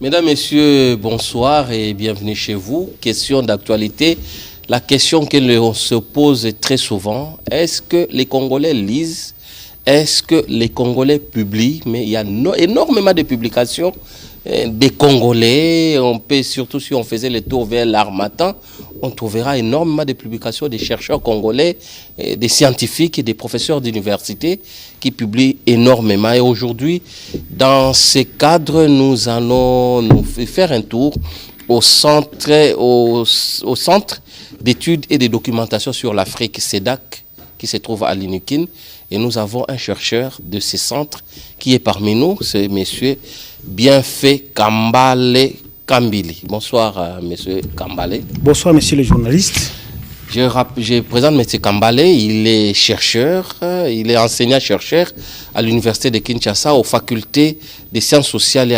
Mesdames, Messieurs, bonsoir et bienvenue chez vous. Question d'actualité. La question que l'on se pose très souvent, est-ce que les Congolais lisent? Est-ce que les Congolais publient? Mais il y a énormément de publications des Congolais. On peut, surtout si on faisait le tour vers l'Harmattan, on trouvera énormément de publications des chercheurs congolais, des scientifiques et des professeurs d'université qui publient énormément. Et aujourd'hui, dans ces cadres, nous allons nous faire un tour au centre d'études et de documentation sur l'Afrique, CEDAC, qui se trouve à Linukine. Et nous avons un chercheur de ce centre qui est parmi nous, c'est monsieur Bienfait Kambale Kambili. Bonsoir, monsieur Kambale. Bonsoir, monsieur le journaliste. Je présente monsieur Kambale, il est chercheur, il est enseignant-chercheur à l'université de Kinshasa, aux facultés des sciences sociales et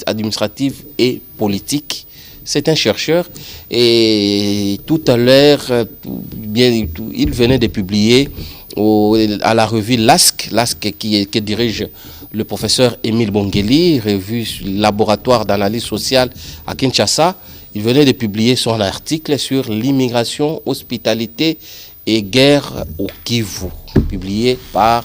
administratives et politiques. C'est un chercheur et tout à l'heure, il venait de publier à la revue LASC qui dirige le professeur Émile Bongeli, revue laboratoire d'analyse sociale à Kinshasa. Il venait de publier son article sur l'immigration, hospitalité et guerre au Kivu, publié par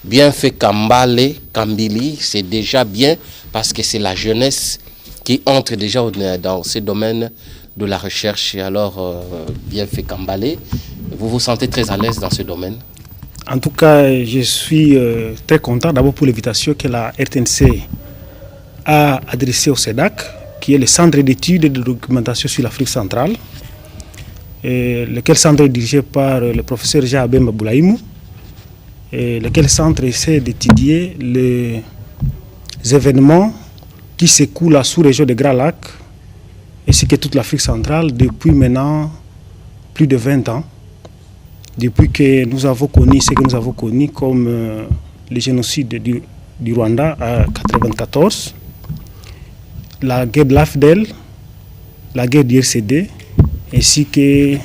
Bienfait Kambale Kambili. C'est déjà bien parce que c'est la jeunesse qui entre déjà dans ce domaine de la recherche. Alors, Bienfait Kambale, vous vous sentez très à l'aise dans ce domaine? En tout cas, je suis très content d'abord pour l'invitation que la RTNC a adressée au CEDAC, qui est le centre d'études et de documentation sur l'Afrique centrale, lequel centre est dirigé par le professeur Jean-Abemba Boulaïmou, et lequel centre essaie d'étudier les événements qui s'écoulent à la sous-région de Grand Lac, ainsi que toute l'Afrique centrale, depuis maintenant plus de 20 ans. Depuis que nous avons connu ce que nous avons connu comme le génocide du Rwanda en 1994, la guerre de l'AFDEL, la guerre du RCD, ainsi que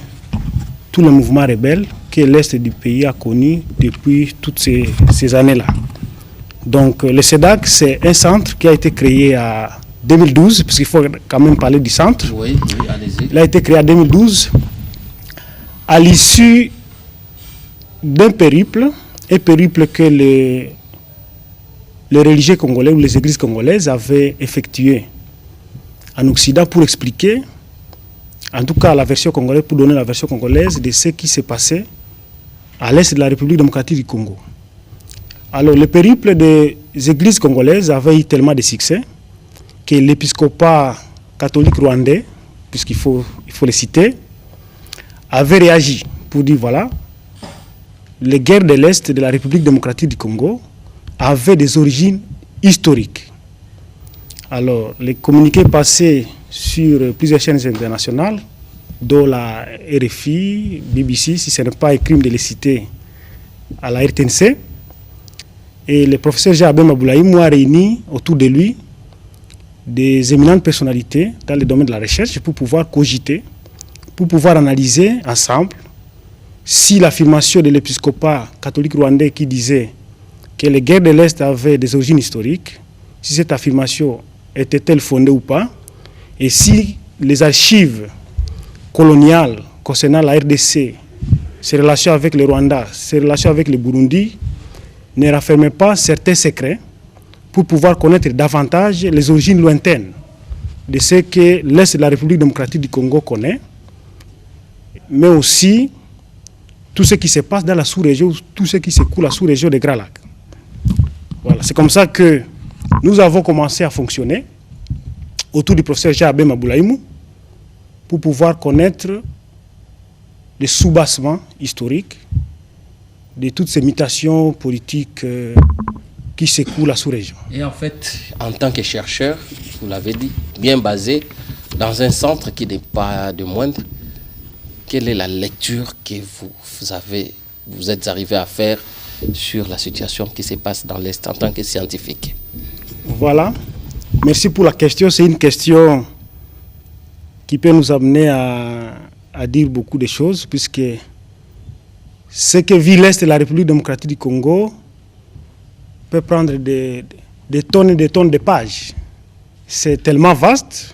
tous les mouvements rebelles que l'Est du pays a connus depuis toutes ces années-là. Donc le CEDAC, c'est un centre qui a été créé en 2012, puisqu'il faut quand même parler du centre. Oui, allez-y. Il a été créé en 2012 à l'issue d'un périple, un périple que les religieux congolais ou les églises congolaises avaient effectué en Occident pour expliquer, en tout cas la version congolaise, pour donner la version congolaise de ce qui s'est passé à l'est de la République démocratique du Congo. Alors le périple des églises congolaises avait eu tellement de succès que l'épiscopat catholique rwandais, puisqu'il faut le citer, avait réagi pour dire voilà, les guerres de l'Est de la République démocratique du Congo avaient des origines historiques. Alors, les communiqués passés sur plusieurs chaînes internationales, dont la RFI, BBC, si ce n'est pas un crime de les citer, à la RTNC, et le professeur Jean-Abemba Boulaïmou a réuni autour de lui des éminentes personnalités dans le domaine de la recherche pour pouvoir cogiter, pour pouvoir analyser ensemble si l'affirmation de l'épiscopat catholique rwandais qui disait que les guerres de l'Est avaient des origines historiques, si cette affirmation était-elle fondée ou pas, et si les archives coloniales concernant la RDC, ses relations avec le Rwanda, ses relations avec le Burundi, ne raffermaient pas certains secrets pour pouvoir connaître davantage les origines lointaines de ce que l'Est de la République démocratique du Congo connaît, mais aussi tout ce qui se passe dans la sous-région, tout ce qui s'écoule à la sous-région de Grand Lac. Voilà, c'est comme ça que nous avons commencé à fonctionner autour du professeur Jean-Abemba Boulaïmou pour pouvoir connaître les soubassements historiques de toutes ces mutations politiques qui s'écoulent à la sous-région. Et en fait, en tant que chercheur, vous l'avez dit, bien basé dans un centre qui n'est pas de moindre, quelle est la lecture que vous êtes arrivé à faire sur la situation qui se passe dans l'Est en tant que scientifique? Voilà. Merci pour la question. C'est une question qui peut nous amener à dire beaucoup de choses, puisque ce que vit l'Est de la République démocratique du Congo peut prendre des tonnes et des tonnes de pages. c'est tellement vaste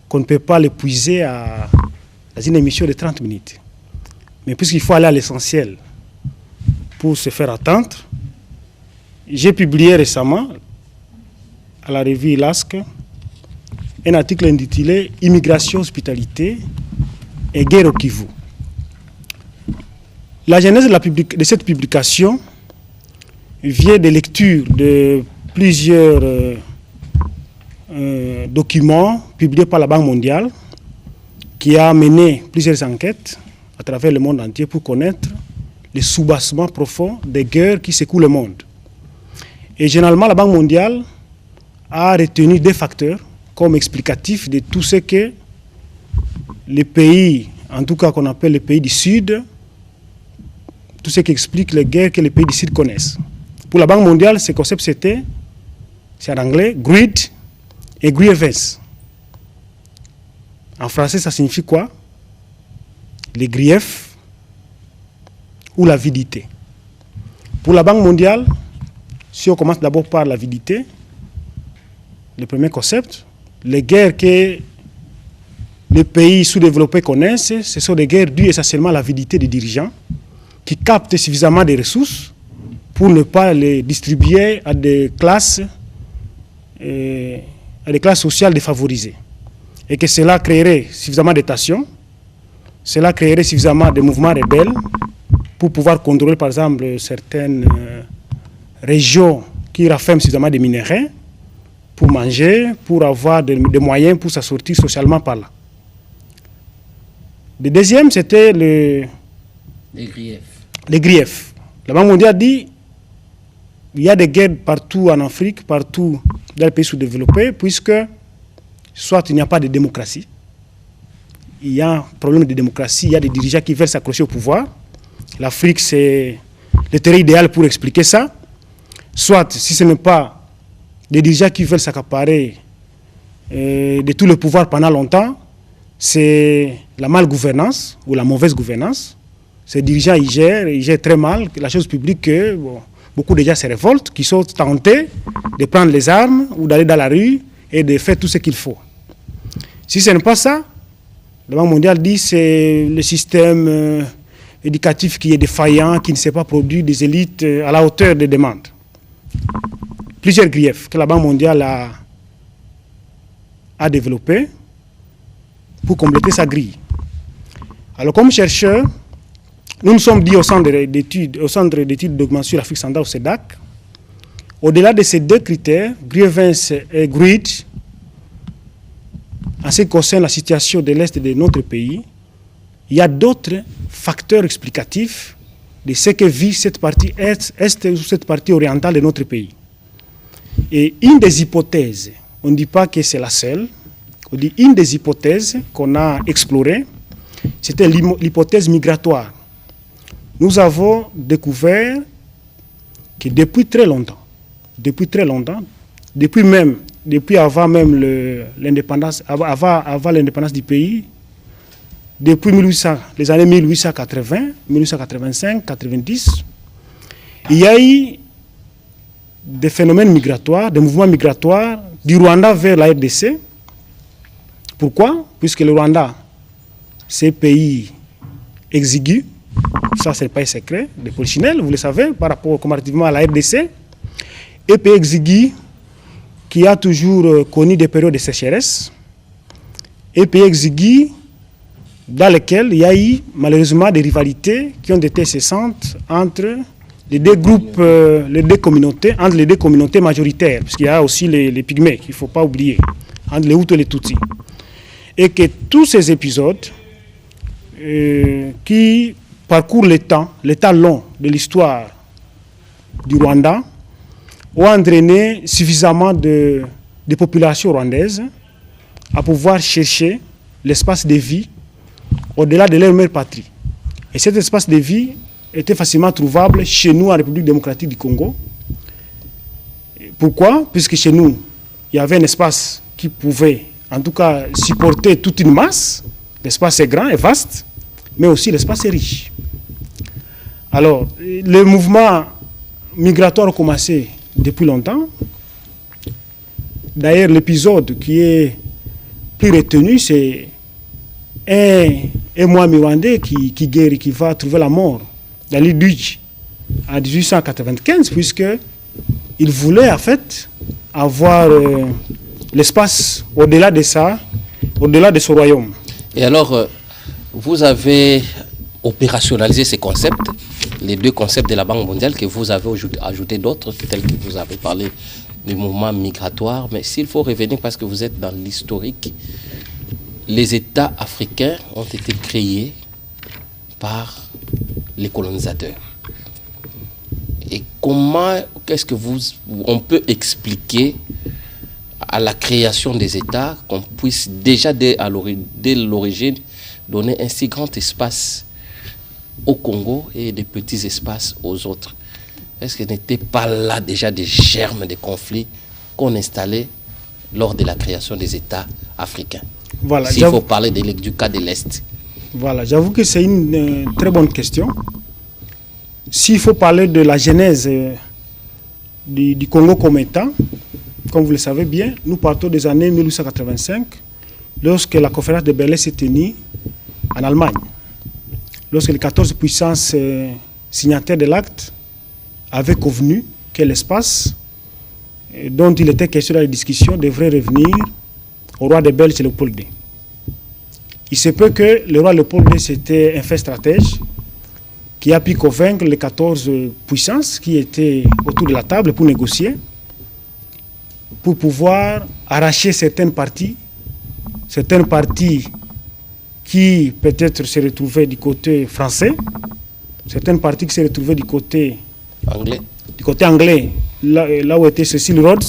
qu'on ne peut pas l'épuiser dans une émission de 30 minutes. Mais puisqu'il faut aller à l'essentiel pour se faire attendre, j'ai publié récemment à la revue LASC un article intitulé « Immigration, hospitalité et guerre au Kivu ». La genèse de cette publication vient des lectures de plusieurs documents publiés par la Banque mondiale qui a mené plusieurs enquêtes à travers le monde entier pour connaître les soubassements profonds des guerres qui secouent le monde. Et généralement, la Banque mondiale a retenu des facteurs comme explicatifs de tout ce que les pays, en tout cas qu'on appelle les pays du Sud, tout ce qui explique les guerres que les pays du Sud connaissent. Pour la Banque mondiale, ce concept c'était, c'est en anglais, greed et grievance. En français, ça signifie quoi? Les griefs ou l'avidité. Pour la Banque mondiale, si on commence d'abord par l'avidité, le premier concept, les guerres que les pays sous-développés connaissent, ce sont des guerres dues essentiellement à l'avidité des dirigeants qui captent suffisamment de ressources pour ne pas les distribuer à des classes sociales défavorisées. Et que cela créerait suffisamment de tensions, cela créerait suffisamment de mouvements rebelles pour pouvoir contrôler par exemple certaines régions qui rafferment suffisamment de minerais pour manger, pour avoir des moyens pour s'assortir socialement par là. Le deuxième, c'était les griefs. La Banque mondiale dit qu'il y a des guerres partout en Afrique, partout dans les pays sous-développés, puisque soit il n'y a pas de démocratie, il y a un problème de démocratie, il y a des dirigeants qui veulent s'accrocher au pouvoir. L'Afrique, c'est le terrain idéal pour expliquer ça. Soit, si ce n'est pas des dirigeants qui veulent s'accaparer de tout le pouvoir pendant longtemps, c'est la malgouvernance ou la mauvaise gouvernance. Ces dirigeants, ils gèrent très mal la chose publique que beaucoup de gens se révoltent, qui sont tentés de prendre les armes ou d'aller dans la rue et de faire tout ce qu'il faut. Si ce n'est pas ça, la Banque mondiale dit que c'est le système éducatif qui est défaillant, qui ne s'est pas produit des élites à la hauteur des demandes. Plusieurs griefs que la Banque mondiale a développés pour compléter sa grille. Alors comme chercheurs, nous nous sommes dit au centre d'études d'augmentation sur l'Afrique centrale, au CEDAC, au-delà de ces deux critères, grievance et greed, en ce qui concerne la situation de l'Est de notre pays, il y a d'autres facteurs explicatifs de ce que vit cette partie Est ou cette partie orientale de notre pays. Et une des hypothèses, on ne dit pas que c'est la seule, on dit une des hypothèses qu'on a explorées, c'était l'hypothèse migratoire. Nous avons découvert que depuis très longtemps, depuis avant même l'indépendance, avant l'indépendance du pays, depuis les années 1880, 1885, 90, il y a eu des phénomènes migratoires, des mouvements migratoires du Rwanda vers la RDC. Pourquoi? Puisque le Rwanda, c'est un pays exigu, ça c'est pas un secret, de Polichinelle, vous le savez, par rapport comparativement à la RDC, un pays exigu qui a toujours connu des périodes de sécheresse, un pays exigu dans lequel il y a eu malheureusement des rivalités qui ont été cessantes entre les deux groupes, les deux communautés majoritaires, parce qu'il y a aussi les Pygmées, qu'il ne faut pas oublier, entre les Hutus et les Tutsis. Et que tous ces épisodes qui parcourent le temps long de l'histoire du Rwanda, ont entraîné suffisamment de populations rwandaises à pouvoir chercher l'espace de vie au-delà de leur mère patrie. Et cet espace de vie était facilement trouvable chez nous en République démocratique du Congo. Pourquoi? Puisque chez nous, il y avait un espace qui pouvait, en tout cas, supporter toute une masse. L'espace est grand et vaste, mais aussi l'espace est riche. Alors, le mouvement migratoire a commencé depuis longtemps. D'ailleurs, l'épisode qui est plus retenu, c'est un mois mirandais qui guérit, qui va trouver la mort dans l'île d'Uji en 1895, puisqu'il voulait en fait avoir l'espace au-delà de ça, au-delà de ce royaume. Et alors, vous avez opérationnalisé ces concepts, les deux concepts de la Banque mondiale, que vous avez ajouté d'autres, tels que vous avez parlé du mouvement migratoire. Mais s'il faut revenir, parce que vous êtes dans l'historique, les États africains ont été créés par les colonisateurs. Et comment, on peut expliquer à la création des États qu'on puisse déjà dès l'origine donner un si grand espace au Congo et des petits espaces aux autres? Est-ce que n'était pas là déjà des germes de conflits qu'on installait lors de la création des États africains? Voilà, s'il faut parler du cas de l'Est. Voilà, j'avoue que c'est une très bonne question. S'il faut parler de la genèse du Congo comme État, comme vous le savez bien, nous partons des années 1885, lorsque la conférence de Berlin s'est tenue en Allemagne. Lorsque les 14 puissances signataires de l'acte avaient convenu que l'espace dont il était question dans les discussions devrait revenir au roi des Belges, Léopold II. Il se peut que le roi Léopold II, c'était un fait stratège qui a pu convaincre les 14 puissances qui étaient autour de la table pour négocier, pour pouvoir arracher certaines parties qui peut-être se retrouvaient du côté français, certaines parties qui se retrouvaient du côté anglais, là où était Cecil Rhodes,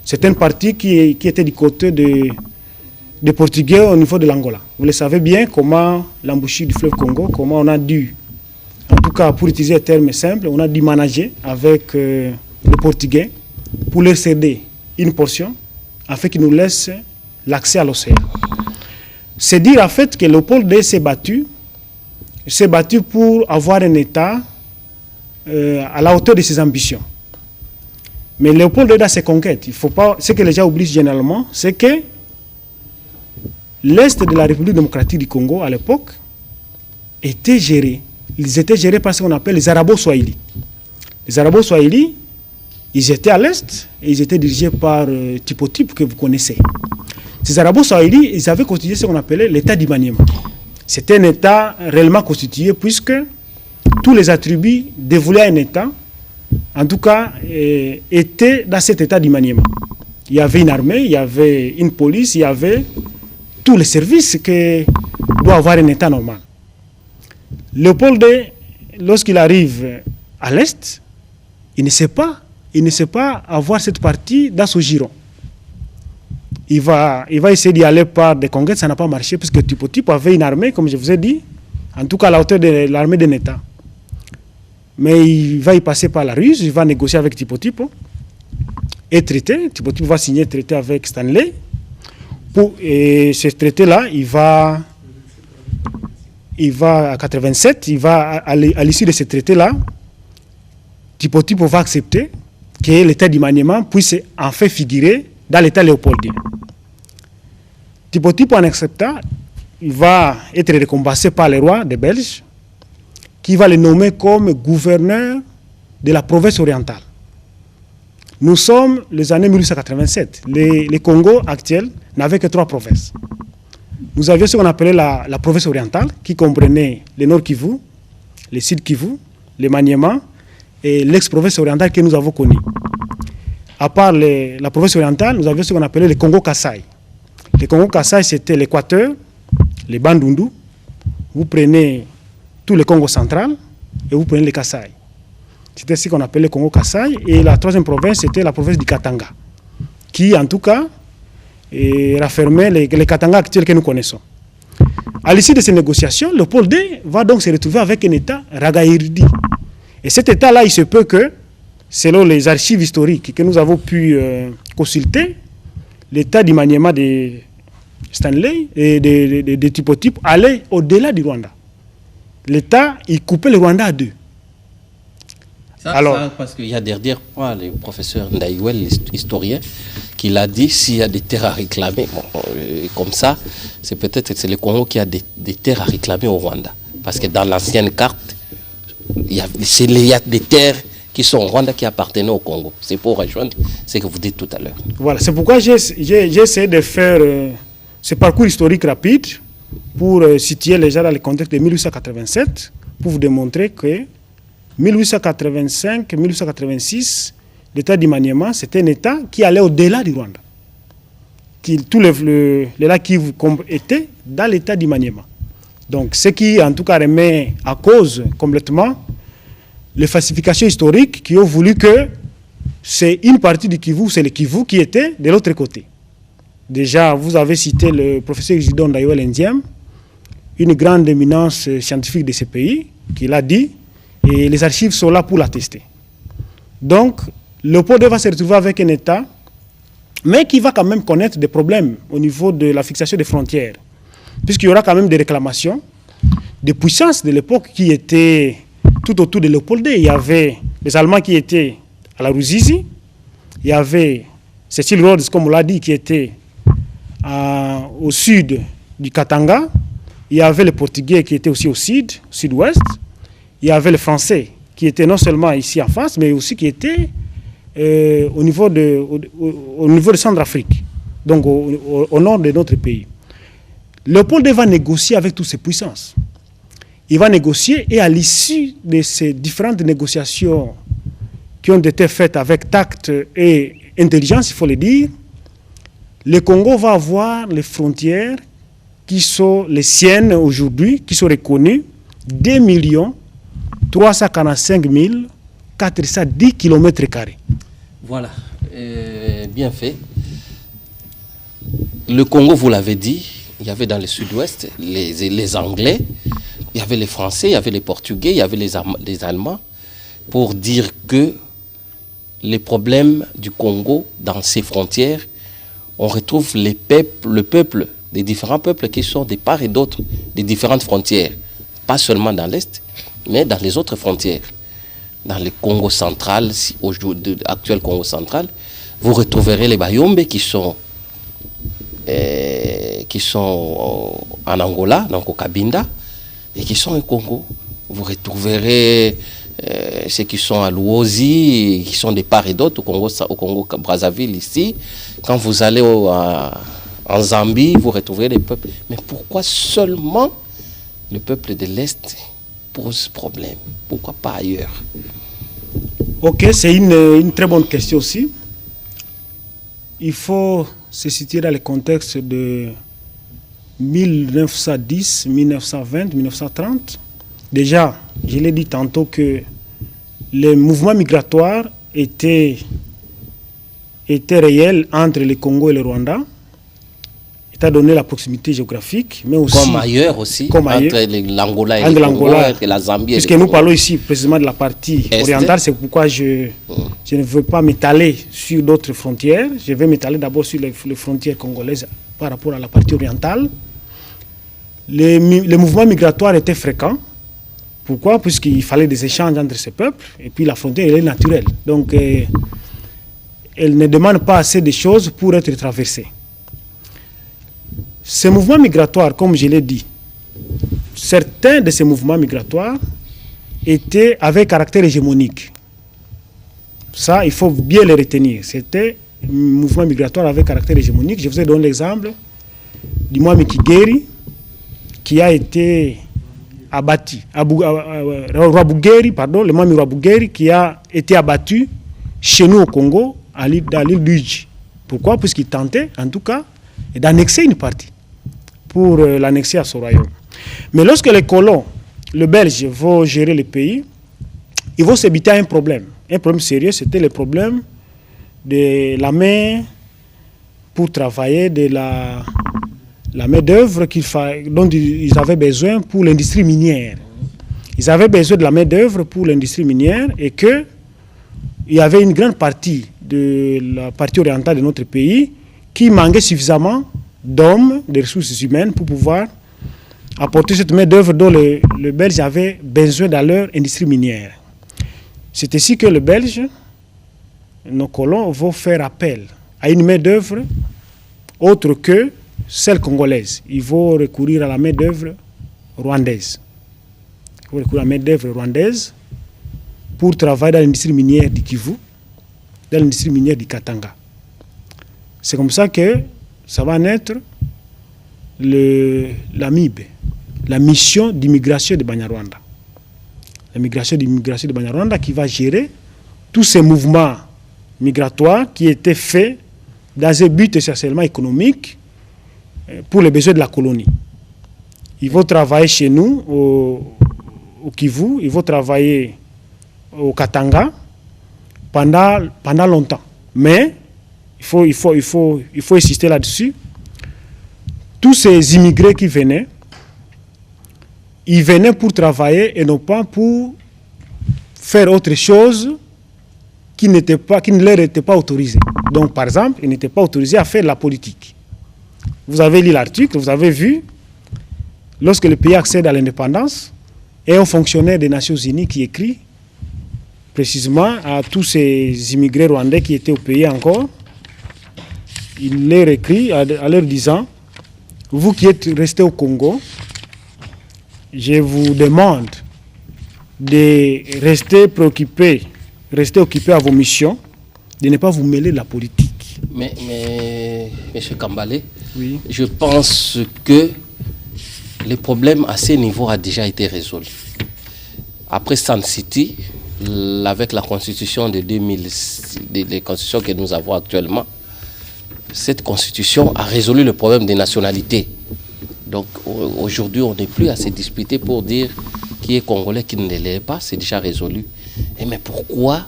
certaines parties qui étaient du côté des Portugais au niveau de l'Angola. Vous le savez bien comment l'embouchure du fleuve Congo, comment on a dû, en tout cas pour utiliser un terme simple, on a dû manager avec les Portugais pour leur céder une portion afin qu'ils nous laissent l'accès à l'océan. C'est dire en fait que Léopold II s'est battu pour avoir un État à la hauteur de ses ambitions. Mais Léopold II, dans ses conquêtes, il faut pas, ce que les gens oublient généralement, c'est que l'Est de la République démocratique du Congo, à l'époque, était géré. Ils étaient gérés par ce qu'on appelle les Arabo-Swahili. Les Arabo-Swahili, ils étaient à l'Est et ils étaient dirigés par Tipo-Tipo que vous connaissez. Ces Arabo-Swahili, ils avaient constitué ce qu'on appelait l'État du Maniema. C'était un État réellement constitué puisque tous les attributs dévolus à un État, en tout cas, étaient dans cet État du Maniema. Il y avait une armée, il y avait une police, il y avait tous les services que doit avoir un État normal. Léopold II, lorsqu'il arrive à l'Est, il ne sait pas avoir cette partie dans son giron. Il va essayer d'y aller par des conquêtes, ça n'a pas marché, puisque Tipo-Tipo avait une armée, comme je vous ai dit, en tout cas à la hauteur de l'armée d'un État. Mais il va y passer par la ruse, il va négocier avec Tipo-Tipo, et traiter. Tipo-Tipo va signer un traité avec Stanley. Et ce traité-là, il va à 87, à l'issue de ce traité-là, Tipo-Tipo va accepter que l'État du Maniema puisse en fait figurer dans l'État léopoldien. Tipo-Tipo, en acceptant, il va être récompensé par le roi des Belges, qui va le nommer comme gouverneur de la province orientale. Nous sommes les années 1887. Le Congo actuel n'avait que 3 provinces. Nous avions ce qu'on appelait la province orientale, qui comprenait le Nord Kivu, le Sud Kivu, le Maniema et l'ex-province orientale que nous avons connue. À part la province orientale, nous avions ce qu'on appelait le Congo-Kassai. Le Congo-Kassai, c'était l'Équateur, les Bandundu. Vous prenez tout le Congo central et vous prenez le Kassai. C'était ce qu'on appelait le Congo-Kassai. Et la 3e province, c'était la province du Katanga, qui, en tout cas, raffermait les Katanga actuels que nous connaissons. À l'issue de ces négociations, Léopold II va donc se retrouver avec un État ragaïrdi. Et cet État-là, il se peut que, selon les archives historiques que nous avons pu consulter, l'État du Maniema de Stanley et de Tipo-Tipo allait au-delà du Rwanda. L'État, il coupait le Rwanda à 2. Ça, parce qu'il y a derrière moi le professeur Ndaïwel, historien, qu'il a dit, s'il y a des terres à réclamer, comme ça, c'est peut-être c'est le Congo qui a des terres à réclamer au Rwanda. Parce que dans l'ancienne carte, il y a des terres qui sont au Rwanda qui appartenaient au Congo. C'est pour rejoindre ce que vous dites tout à l'heure. Voilà, c'est pourquoi j'ai essayé de faire ce parcours historique rapide pour situer les gens dans le contexte de 1887, pour vous démontrer que 1885-1886, l'État du Maniema, c'était un État qui allait au-delà du Rwanda. Tout le lac Kivu était dans l'État du Maniema. Donc, ce qui, en tout cas, remet à cause complètement les falsifications historiques qui ont voulu que c'est une partie du Kivu, c'est le Kivu qui était de l'autre côté. Déjà, vous avez cité le professeur Isidore Ndayoel Indiem, une grande éminence scientifique de ce pays, qui l'a dit, et les archives sont là pour l'attester. Donc, Léopold va se retrouver avec un État, mais qui va quand même connaître des problèmes au niveau de la fixation des frontières, puisqu'il y aura quand même des réclamations des puissances de l'époque qui étaient tout autour de Léopold. Il y avait les Allemands qui étaient à la Ruzizi, il y avait Cecil Rhodes, comme on l'a dit, qui était au sud du Katanga, il y avait les Portugais qui étaient aussi au sud-ouest, il y avait les Français qui étaient non seulement ici en face, mais aussi qui étaient au niveau de Centrafrique, donc au nord de notre pays. Léopold va négocier avec toutes ces puissances. Il va négocier et à l'issue de ces différentes négociations qui ont été faites avec tact et intelligence, il faut le dire, le Congo va avoir les frontières qui sont les siennes aujourd'hui, qui sont reconnues, 2 345 410 km². Voilà, bien fait. Le Congo, vous l'avez dit, il y avait dans le sud-ouest les Anglais, il y avait les Français, il y avait les Portugais, il y avait les Allemands, pour dire que les problèmes du Congo, dans ses frontières, on retrouve le peuple, des différents peuples qui sont de part et d'autre des différentes frontières, pas seulement dans l'Est, mais dans les autres frontières. Dans le Congo central, actuel Congo central, vous retrouverez les Bayombe qui sont en Angola, donc au Cabinda, et qui sont au Congo. Vous retrouverez ceux qui sont à Luozi, qui sont de part et d'autre au Congo Brazzaville ici. Quand vous allez en Zambie, vous retrouverez les peuples. Mais pourquoi seulement le peuple de l'Est pose problème? Pourquoi pas ailleurs? Ok, c'est une très bonne question aussi. Il faut se situer dans le contexte de 1910, 1920, 1930. Déjà, je l'ai dit tantôt que les mouvements migratoires étaient réels entre le Congo et le Rwanda, étant donné la proximité géographique, mais aussi... Comme ailleurs aussi, entre l'Angola et le Congo, et la Zambie. Puisque nous parlons ici précisément de la partie orientale, c'est pourquoi je ne veux pas m'étaler sur d'autres frontières. Je vais m'étaler d'abord sur les frontières congolaises par rapport à la partie orientale. Les mouvements migratoires étaient fréquents. Pourquoi? Puisqu'il fallait des échanges entre ces peuples, et puis la frontière, elle est naturelle. Donc, elle ne demande pas assez de choses pour être traversée. Ces mouvements migratoires, comme je l'ai dit, certains de ces mouvements migratoires avaient caractère hégémonique. Ça, il faut bien les retenir. C'était un mouvement migratoire avec caractère hégémonique. Je vous ai donné l'exemple du Mwami Kigeri, qui a été abattu. Le Mwami Rwabugeri, qui a été abattu chez nous au Congo, dans l'île d'Uji. Pourquoi? Puisqu'il tentait, en tout cas, d'annexer une partie pour l'annexer à son royaume. Mais lorsque les colons, les Belges, vont gérer le pays, ils vont s'habiter à un problème. Un problème sérieux, c'était le problème de la main pour travailler, de la main-d'œuvre dont ils avaient besoin pour l'industrie minière. Ils avaient besoin de la main-d'œuvre pour l'industrie minière et qu'il y avait une grande partie de la partie orientale de notre pays qui manquait suffisamment d'hommes, de ressources humaines pour pouvoir apporter cette main-d'œuvre dont les Belges avaient besoin dans leur industrie minière. C'est ainsi que les Belges, nos colons, vont faire appel à une main-d'œuvre autre que celle congolaise. Ils vont recourir à la main-d'œuvre rwandaise. Ils vont recourir à la main-d'œuvre rwandaise pour travailler dans l'industrie minière du Kivu, dans l'industrie minière du Katanga. C'est comme ça que ça va naître la MIB, la mission d'immigration de Banyarwanda. La mission d'immigration de Banyarwanda qui va gérer tous ces mouvements migratoires qui étaient faits dans un but essentiellement économique pour les besoins de la colonie. Ils vont travailler chez nous, au Kivu, ils vont travailler au Katanga pendant longtemps. Mais il faut insister là-dessus. Tous ces immigrés qui venaient, ils venaient pour travailler et non pas pour faire autre chose qui ne leur était pas autorisé. Donc, par exemple, ils n'étaient pas autorisés à faire la politique. Vous avez lu l'article, vous avez vu, lorsque le pays accède à l'indépendance, et un fonctionnaire des Nations Unies qui écrit précisément à tous ces immigrés rwandais qui étaient au pays encore, il leur écrit en leur disant: vous qui êtes restés au Congo, je vous demande de rester préoccupés, rester occupés à vos missions, de ne pas vous mêler de la politique. Mais M. Kambale, oui. Je pense que le problème à ce niveau a déjà été résolu. Après Sun City, avec la constitution de 2000, les constitutions que nous avons actuellement, cette constitution a résolu le problème des nationalités. Donc aujourd'hui, on n'est plus à se disputer pour dire qui est congolais, qui ne l'est pas, c'est déjà résolu. Et mais pourquoi,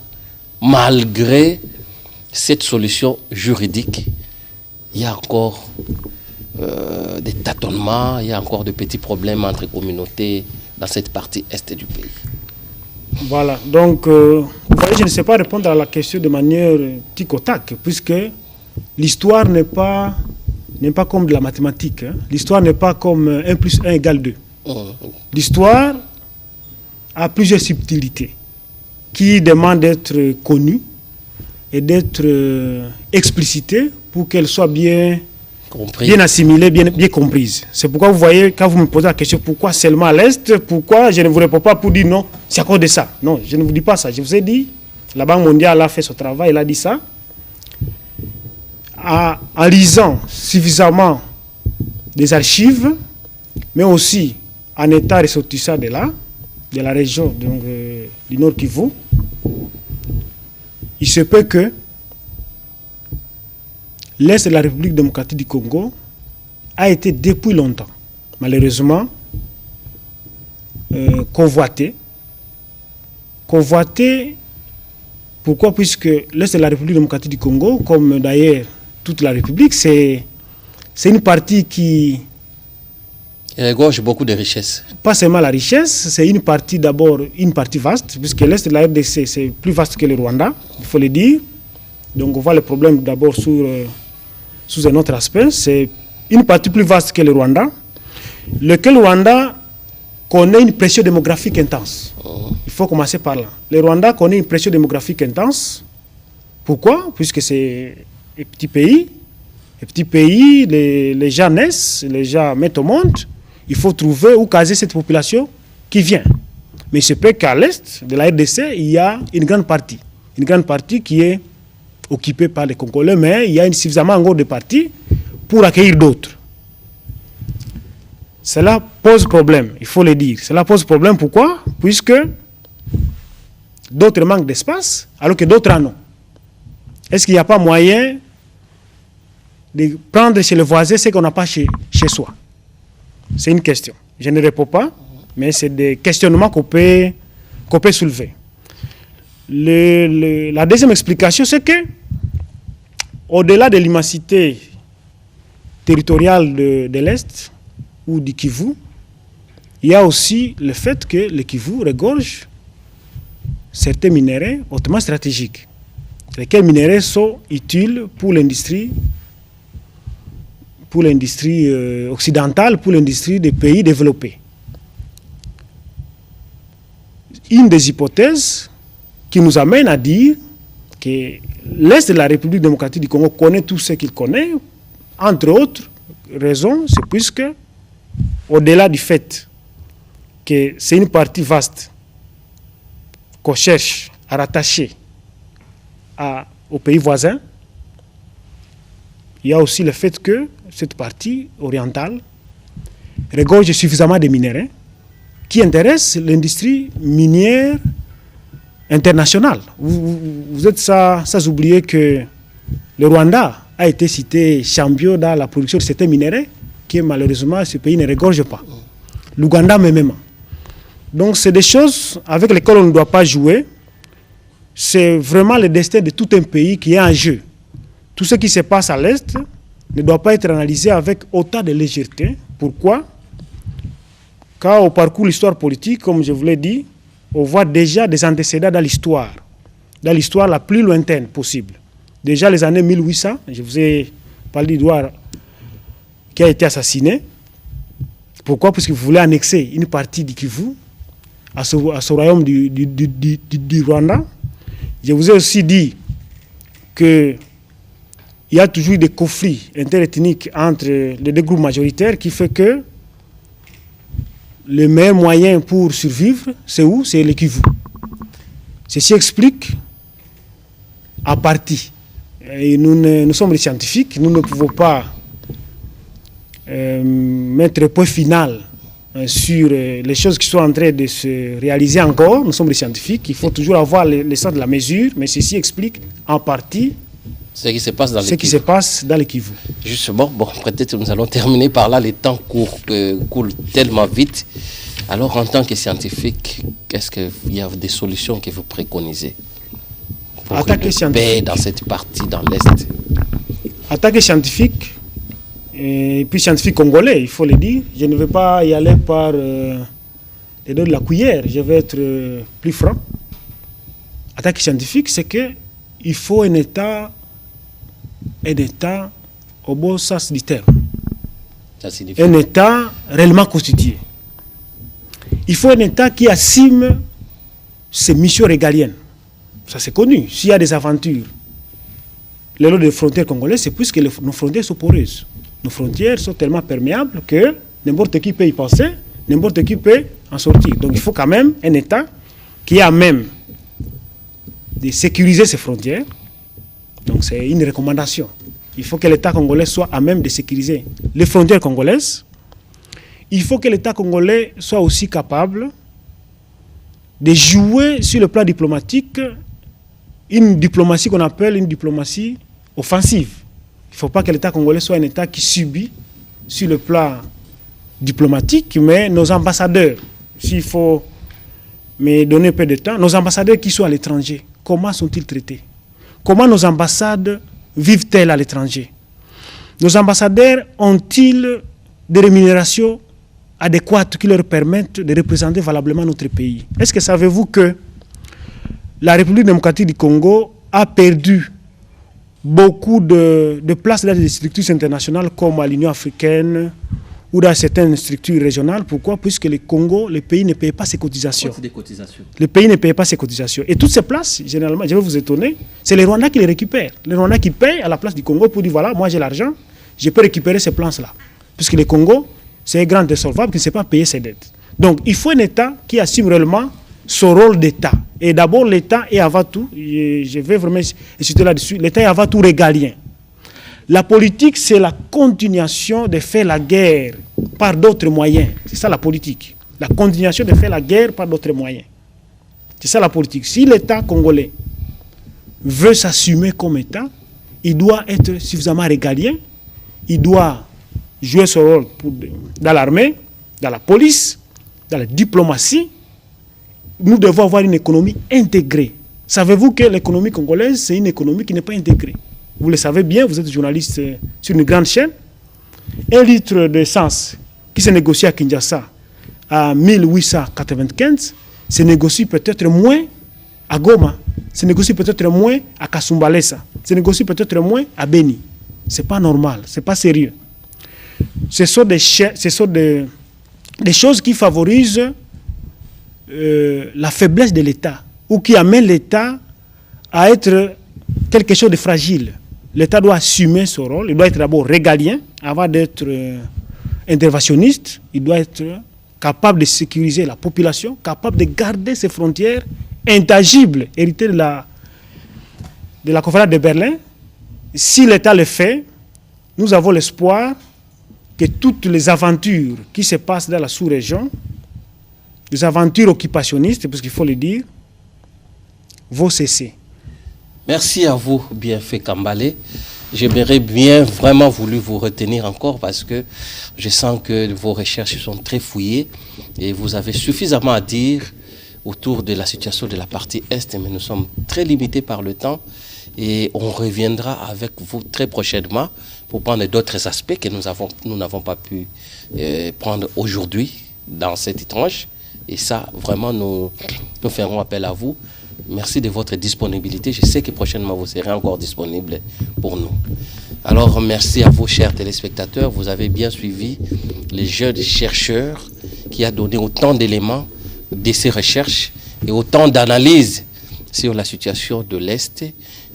malgré cette solution juridique, il y a encore des tâtonnements, il y a encore de petits problèmes entre communautés dans cette partie est du pays? Voilà, donc vous voyez, je ne sais pas répondre à la question de manière tic au tac, puisque l'histoire n'est pas comme de la mathématique. Hein. L'histoire n'est pas comme 1 plus 1 égale 2. L'histoire a plusieurs subtilités qui demandent d'être connues et d'être explicitées pour qu'elles soient bien assimilées, bien comprises. C'est pourquoi vous voyez, quand vous me posez la question pourquoi seulement à l'Est, pourquoi je ne vous réponds pas pour dire non, c'est à cause de ça. Non, je ne vous dis pas ça. Je vous ai dit, la Banque mondiale a fait son travail, elle a dit ça. En lisant suffisamment des archives, mais aussi en état ressortissant de la région donc, du Nord Kivu, il se peut que l'Est de la République démocratique du Congo a été depuis longtemps, malheureusement, convoité. Convoité, pourquoi? Puisque l'Est de la République démocratique du Congo, comme d'ailleurs toute la République, c'est une partie qui regorge beaucoup de richesses. Pas seulement la richesse, c'est une partie d'abord, une partie vaste, puisque l'Est de la RDC, c'est plus vaste que le Rwanda, il faut le dire. Donc on voit le problème d'abord sous un autre aspect. C'est une partie plus vaste que le Rwanda, lequel Rwanda connaît une pression démographique intense. Il faut commencer par là. Le Rwanda connaît une pression démographique intense. Pourquoi? Puisque c'est un petit pays. Un petit pays, les gens naissent, les gens mettent au monde. Il faut trouver où caser cette population qui vient. Mais il se peut qu'à l'est de la RDC, il y a une grande partie qui est occupée par les Congolais, mais il y a suffisamment encore de parties pour accueillir d'autres. Cela pose problème, il faut le dire. Cela pose problème, pourquoi? Puisque d'autres manquent d'espace, alors que d'autres en ont. Est-ce qu'il n'y a pas moyen de prendre chez le voisin ce qu'on n'a pas chez soi? C'est une question. Je ne réponds pas, mais c'est des questionnements qu'on peut soulever. La deuxième explication, c'est que, au-delà de l'immensité territoriale de l'Est ou du Kivu, il y a aussi le fait que le Kivu regorge certains minéraux hautement stratégiques. Lesquels minéraux sont utiles pour l'industrie occidentale, pour l'industrie des pays développés. Une des hypothèses qui nous amène à dire que l'Est de la République démocratique du Congo connaît tout ce qu'il connaît, entre autres raisons, c'est puisque, au-delà du fait que c'est une partie vaste qu'on cherche à rattacher aux pays voisins, il y a aussi le fait que cette partie orientale regorge suffisamment de minéraux qui intéressent l'industrie minière internationale. Vous êtes sans oublier que le Rwanda a été cité champion dans la production de certains minéraux que malheureusement ce pays ne regorge pas. L'Ouganda même. Donc c'est des choses avec lesquelles on ne doit pas jouer. C'est vraiment le destin de tout un pays qui est en jeu. Tout ce qui se passe à l'Est ne doit pas être analysé avec autant de légèreté. Pourquoi? Quand on parcourt l'histoire politique, comme je vous l'ai dit, on voit déjà des antécédents dans l'histoire la plus lointaine possible. Déjà les années 1800, je vous ai parlé d'Edouard qui a été assassiné. Pourquoi? Parce qu'il voulait annexer une partie du Kivu à ce royaume du Rwanda. Je vous ai aussi dit qu'il y a toujours des conflits interethniques entre les deux groupes majoritaires qui fait que le meilleur moyen pour survivre, c'est où? C'est le Kivu. Ceci explique en partie. Et nous sommes des scientifiques, nous ne pouvons pas mettre point final sur les choses qui sont en train de se réaliser encore. Nous sommes des scientifiques, il faut toujours avoir le sens de la mesure, mais ceci explique en partie ce qui se passe dans le Kivu. Justement, bon, peut-être nous allons terminer par là, les temps coulent tellement vite. Alors, en tant que scientifique, qu'est-ce qu'il y a des solutions que vous préconisez pour une paix dans cette partie, dans l'Est? En tant que scientifique, et puis scientifique congolais, il faut le dire, je ne vais pas y aller par les dos de la cuillère, je vais être plus franc. En tant que scientifique, c'est qu'il faut un État au bon sens du terme. Un État réellement constitué. Il faut un État qui assume ses missions régaliennes. Ça c'est connu. S'il y a des aventures, le long des frontières congolaises, c'est plus que nos frontières sont poreuses. Nos frontières sont tellement perméables que n'importe qui peut y penser, n'importe qui peut en sortir. Donc il faut quand même un État qui est à même de sécuriser ses frontières. Donc c'est une recommandation. Il faut que l'État congolais soit à même de sécuriser les frontières congolaises. Il faut que l'État congolais soit aussi capable de jouer sur le plan diplomatique une diplomatie qu'on appelle une diplomatie offensive. Il ne faut pas que l'État congolais soit un État qui subit sur le plan diplomatique, mais nos ambassadeurs, s'il faut me donner un peu de temps, nos ambassadeurs qui sont à l'étranger, comment sont-ils traités? Comment nos ambassades vivent-elles à l'étranger? Nos ambassadeurs ont-ils des rémunérations adéquates qui leur permettent de représenter valablement notre pays? Est-ce que savez-vous que la République démocratique du Congo a perdu beaucoup de places dans des structures internationales comme à l'Union africaine ou dans certaines structures régionales? Pourquoi? Puisque le Congo, le pays ne paye pas ses cotisations. Le pays ne paye pas ses cotisations. Et toutes ces places, généralement, je vais vous étonner, c'est les Rwandais qui les récupèrent. Les Rwandais qui payent à la place du Congo pour dire, voilà, moi j'ai l'argent, je peux récupérer ces places-là. Puisque le Congo, c'est un grand insolvable qui ne sait pas payer ses dettes. Donc, il faut un État qui assume réellement son rôle d'État. Et d'abord, l'État est avant tout, je vais vraiment insister là-dessus, l'État est avant tout régalien. La politique, c'est la continuation de faire la guerre par d'autres moyens. C'est ça la politique. La continuation de faire la guerre par d'autres moyens. C'est ça la politique. Si l'État congolais veut s'assumer comme État, il doit être suffisamment régalien, il doit jouer son rôle dans l'armée, dans la police, dans la diplomatie. Nous devons avoir une économie intégrée. Savez-vous que l'économie congolaise, c'est une économie qui n'est pas intégrée? Vous le savez bien, vous êtes journaliste sur une grande chaîne. 1 litre d'essence qui se négocie à Kinshasa à 1895, se négocie peut-être moins à Goma, se négocie peut-être moins à Kasumbalesa, se négocie peut-être moins à Beni. Ce n'est pas normal, ce n'est pas sérieux. Ce sont des choses qui favorisent la faiblesse de l'État ou qui amènent l'État à être quelque chose de fragile. L'État doit assumer son rôle. Il doit être d'abord régalien avant d'être interventionniste. Il doit être capable de sécuriser la population, capable de garder ses frontières intangibles, héritées de la conférence de Berlin. Si l'État le fait, nous avons l'espoir que toutes les aventures qui se passent dans la sous-région, les aventures occupationnistes, parce qu'il faut le dire, vont cesser. Merci à vous, Bienfait Kambale. J'aimerais bien vraiment voulu vous retenir encore parce que je sens que vos recherches sont très fouillées et vous avez suffisamment à dire autour de la situation de la partie Est, mais nous sommes très limités par le temps et on reviendra avec vous très prochainement pour prendre d'autres aspects que nous n'avons pas pu prendre aujourd'hui dans cette tranche. Et ça, vraiment, nous ferons appel à vous. Merci de votre disponibilité. Je sais que prochainement, vous serez encore disponible pour nous. Alors, merci à vous, chers téléspectateurs. Vous avez bien suivi les jeunes chercheurs qui a donné autant d'éléments de ces recherches et autant d'analyses sur la situation de l'Est.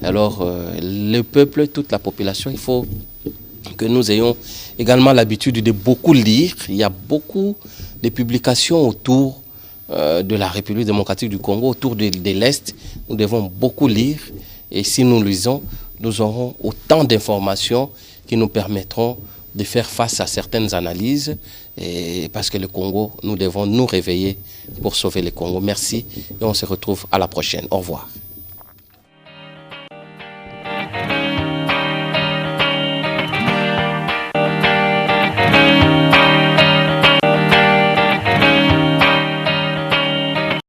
Alors, le peuple, toute la population, il faut que nous ayons également l'habitude de beaucoup lire. Il y a beaucoup de publications autour de la République démocratique du Congo, autour de l'Est. Nous devons beaucoup lire et si nous lisons, nous aurons autant d'informations qui nous permettront de faire face à certaines analyses et parce que le Congo, nous devons nous réveiller pour sauver le Congo. Merci et on se retrouve à la prochaine. Au revoir.